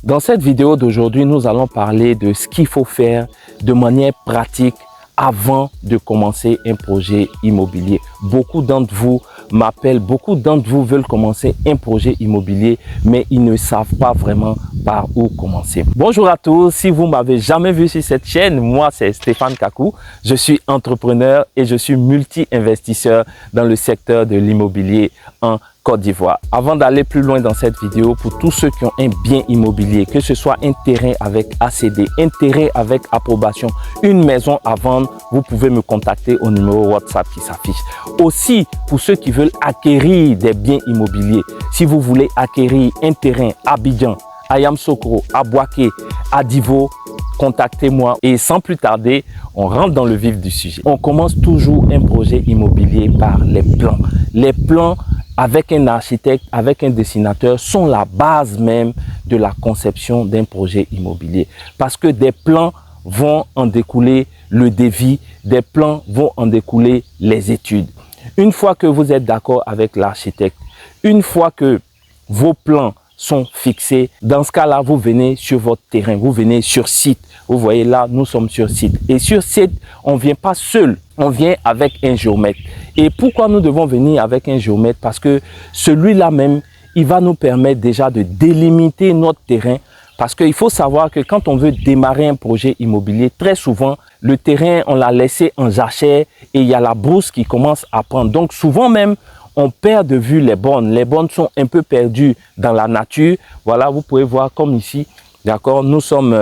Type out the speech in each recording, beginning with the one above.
Dans cette vidéo d'aujourd'hui, nous allons parler de ce qu'il faut faire de manière pratique avant de commencer un projet immobilier. Beaucoup d'entre vous m'appellent, beaucoup d'entre vous veulent commencer un projet immobilier, mais ils ne savent pas vraiment par où commencer. Bonjour à tous, si vous m'avez jamais vu sur cette chaîne, moi c'est Stéphane Kakou, je suis entrepreneur et je suis multi-investisseur dans le secteur de l'immobilier en Côte d'Ivoire. Avant d'aller plus loin dans cette vidéo, pour tous ceux qui ont un bien immobilier, que ce soit un terrain avec ACD, un terrain avec approbation, une maison à vendre, vous pouvez me contacter au numéro WhatsApp qui s'affiche. Aussi, pour ceux qui veulent acquérir des biens immobiliers, si vous voulez acquérir un terrain à Abidjan, à Yamoussoukro, à Bouaké, à Divo, contactez-moi et sans plus tarder, on rentre dans le vif du sujet. On commence toujours un projet immobilier par les plans. Les plans avec un architecte, avec un dessinateur, sont la base même de la conception d'un projet immobilier. Parce que des plans vont en découler le devis, des plans vont en découler les études. Une fois que vous êtes d'accord avec l'architecte, une fois que vos plans sont fixés, dans ce cas-là, vous venez sur votre terrain, vous venez sur site. Vous voyez là, nous sommes sur site. Et sur site, on ne vient pas seul, on vient avec un géomètre. Et pourquoi nous devons venir avec un géomètre? Parce que celui-là même, il va nous permettre déjà de délimiter notre terrain. Parce qu'il faut savoir que quand on veut démarrer un projet immobilier, très souvent, le terrain, on l'a laissé en jachère et il y a la brousse qui commence à prendre. Donc souvent même, on perd de vue les bornes. Les bornes sont un peu perdues dans la nature. Voilà, vous pouvez voir comme ici. D'accord, nous sommes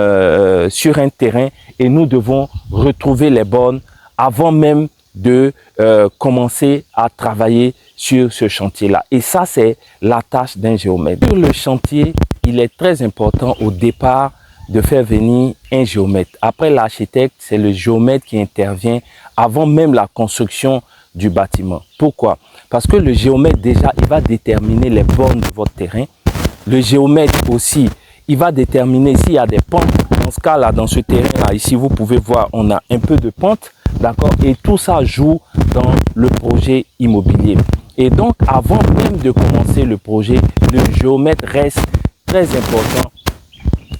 sur un terrain et nous devons retrouver les bornes avant même de commencer à travailler sur ce chantier-là. Et ça, c'est la tâche d'un géomètre. Sur le chantier, il est très important au départ de faire venir un géomètre. Après l'architecte, c'est le géomètre qui intervient avant même la construction du bâtiment. Pourquoi? Parce que le géomètre, déjà, il va déterminer les bornes de votre terrain. Le géomètre aussi, il va déterminer s'il y a des pentes. Dans ce cas-là, dans ce terrain-là, ici, vous pouvez voir, on a un peu de pente, d'accord? Et tout ça joue dans le projet immobilier. Et donc, avant même de commencer le projet, le géomètre reste très important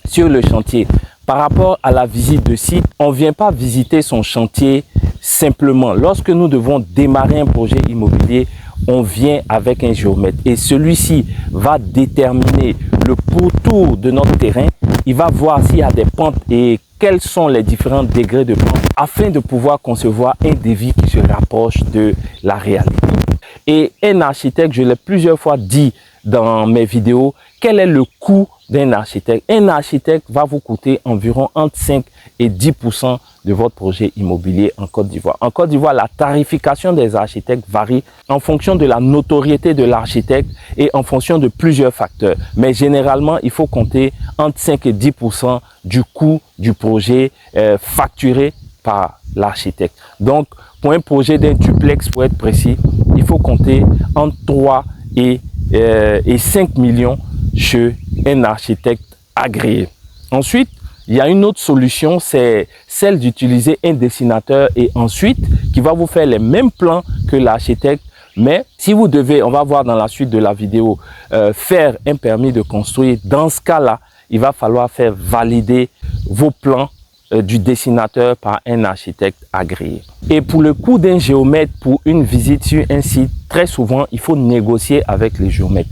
sur le chantier. Par rapport à la visite de site, on ne vient pas visiter son chantier simplement. Lorsque nous devons démarrer un projet immobilier, on vient avec un géomètre et celui-ci va déterminer le pourtour de notre terrain. Il va voir s'il y a des pentes et quels sont les différents degrés de pente afin de pouvoir concevoir un devis qui se rapproche de la réalité. Et un architecte, je l'ai plusieurs fois dit dans mes vidéos, quel est le coût d'un architecte? Un architecte va vous coûter environ entre 5 et 10% de votre projet immobilier en Côte d'Ivoire. En Côte d'Ivoire, la tarification des architectes varie en fonction de la notoriété de l'architecte et en fonction de plusieurs facteurs. Mais généralement, il faut compter entre 5 et 10% du coût du projet facturé par l'architecte. Donc, pour un projet d'un duplex, pour être précis, il faut compter entre 3 et 5 millions chez un architecte agréé. Ensuite, il y a une autre solution, c'est celle d'utiliser un dessinateur et ensuite qui va vous faire les mêmes plans que l'architecte. Mais si vous devez, on va voir dans la suite de la vidéo, faire un permis de construire, dans ce cas-là, il va falloir faire valider vos plans du dessinateur par un architecte agréé. Et pour le coût d'un géomètre pour une visite sur un site, très souvent, il faut négocier avec les géomètres.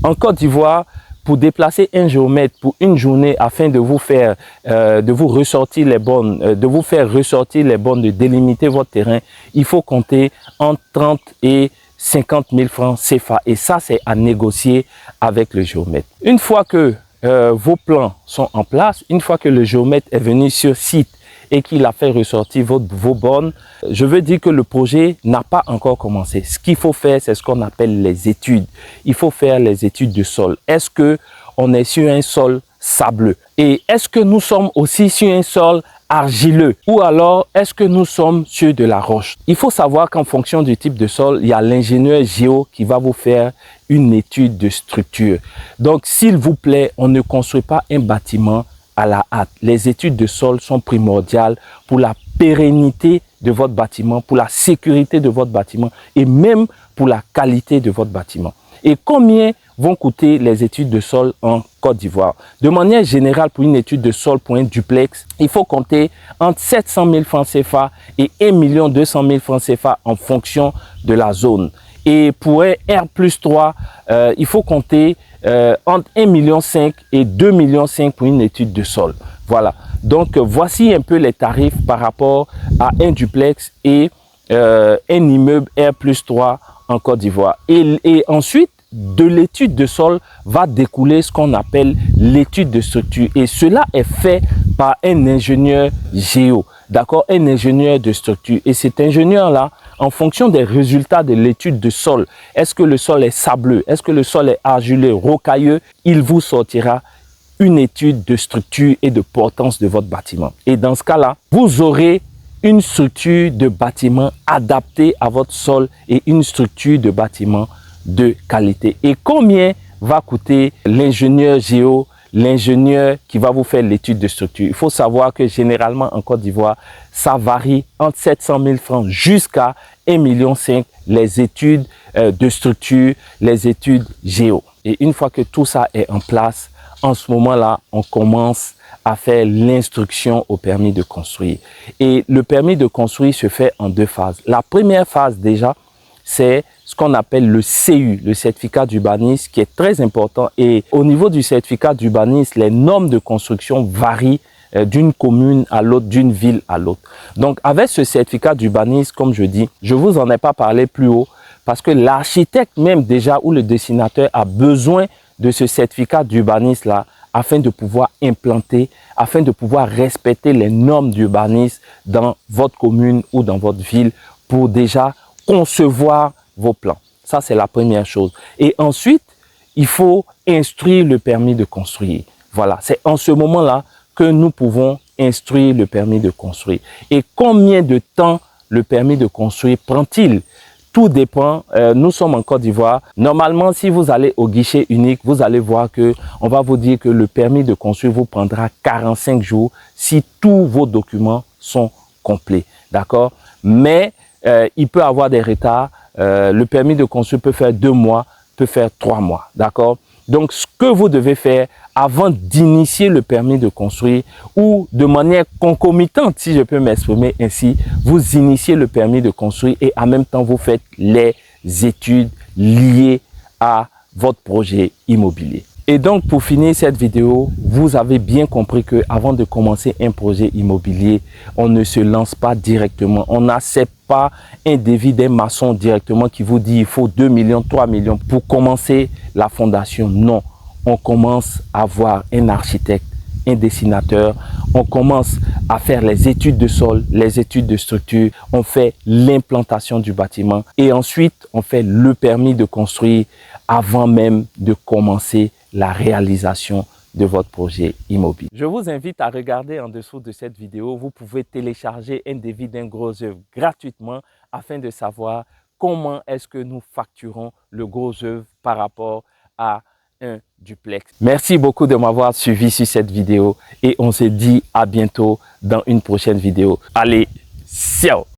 En Côte d'Ivoire, pour déplacer un géomètre pour une journée afin de vous faire, de vous ressortir les bornes, de vous faire ressortir les bornes, de délimiter votre terrain, il faut compter entre 30 et 50 000 francs CFA. Et ça, c'est à négocier avec le géomètre. Une fois que vos plans sont en place, une fois que le géomètre est venu sur site et qu'il a fait ressortir vos bornes, je veux dire que le projet n'a pas encore commencé. Ce qu'il faut faire, c'est ce qu'on appelle les études. Il faut faire les études de sol. Est-ce qu'on est sur un sol sableux? Et est-ce que nous sommes aussi sur un sol argileux? Ou alors, est-ce que nous sommes sur de la roche? Il faut savoir qu'en fonction du type de sol, il y a l'ingénieur géo qui va vous faire une étude de structure. Donc, s'il vous plaît, on ne construit pas un bâtiment à la hâte. Les études de sol sont primordiales pour la pérennité de votre bâtiment, pour la sécurité de votre bâtiment et même pour la qualité de votre bâtiment. Et combien vont coûter les études de sol en Côte d'Ivoire? De manière générale, pour une étude de sol pour un duplex, il faut compter entre 700 000 francs CFA et 1 200 000 francs CFA en fonction de la zone. Et pour un R+3, il faut compter entre 1,5 million et 2,5 millions pour une étude de sol. Voilà. Donc, voici un peu les tarifs par rapport à un duplex et un immeuble R+3 en Côte d'Ivoire. Et ensuite, de l'étude de sol va découler ce qu'on appelle l'étude de structure. Et cela est fait par un ingénieur géo, d'accord, un ingénieur de structure. Et cet ingénieur-là, en fonction des résultats de l'étude de sol, est-ce que le sol est sableux, est-ce que le sol est argileux, rocailleux, il vous sortira une étude de structure et de portance de votre bâtiment. Et dans ce cas-là, vous aurez une structure de bâtiment adaptée à votre sol et une structure de bâtiment de qualité. Et combien va coûter l'ingénieur géo, l'ingénieur qui va vous faire l'étude de structure? Il faut savoir que généralement en Côte d'Ivoire, ça varie entre 700 000 francs jusqu'à 1,5 million les études de structure, les études géo. Et une fois que tout ça est en place, en ce moment-là, on commence à faire l'instruction au permis de construire. Et le permis de construire se fait en 2 phases. La première phase déjà, c'est ce qu'on appelle le CU, le certificat d'urbanisme, qui est très important. Et au niveau du certificat d'urbanisme, les normes de construction varient d'une commune à l'autre, d'une ville à l'autre. Donc, avec ce certificat d'urbanisme, comme je dis, je vous en ai pas parlé plus haut, parce que l'architecte même déjà ou le dessinateur a besoin de ce certificat d'urbanisme-là afin de pouvoir implanter, afin de pouvoir respecter les normes d'urbanisme dans votre commune ou dans votre ville pour déjà concevoir vos plans. Ça, c'est la première chose. Et ensuite, il faut instruire le permis de construire. Voilà, c'est en ce moment-là que nous pouvons instruire le permis de construire. Et combien de temps le permis de construire prend-il? Tout dépend. Nous sommes en Côte d'Ivoire. Normalement, si vous allez au guichet unique, vous allez voir que on va vous dire que le permis de construire vous prendra 45 jours si tous vos documents sont complets. D'accord? Mais il peut avoir des retards. Le permis de construire peut faire 2 mois, peut faire 3 mois. D'accord? Donc, ce que vous devez faire avant d'initier le permis de construire ou de manière concomitante, si je peux m'exprimer ainsi, vous initiez le permis de construire et en même temps, vous faites les études liées à votre projet immobilier. Et donc, pour finir cette vidéo, vous avez bien compris que avant de commencer un projet immobilier, on ne se lance pas directement. On n'accepte pas un devis d'un maçon directement qui vous dit il faut 2 millions, 3 millions pour commencer la fondation. Non, on commence à voir un architecte, un dessinateur. On commence à faire les études de sol, les études de structure. On fait l'implantation du bâtiment et ensuite, on fait le permis de construire avant même de commencer la réalisation de votre projet immobilier. Je vous invite à regarder en dessous de cette vidéo. Vous pouvez télécharger un devis d'un gros œuvre gratuitement afin de savoir comment est-ce que nous facturons le gros œuvre par rapport à un duplex. Merci beaucoup de m'avoir suivi sur cette vidéo et on se dit à bientôt dans une prochaine vidéo. Allez, ciao!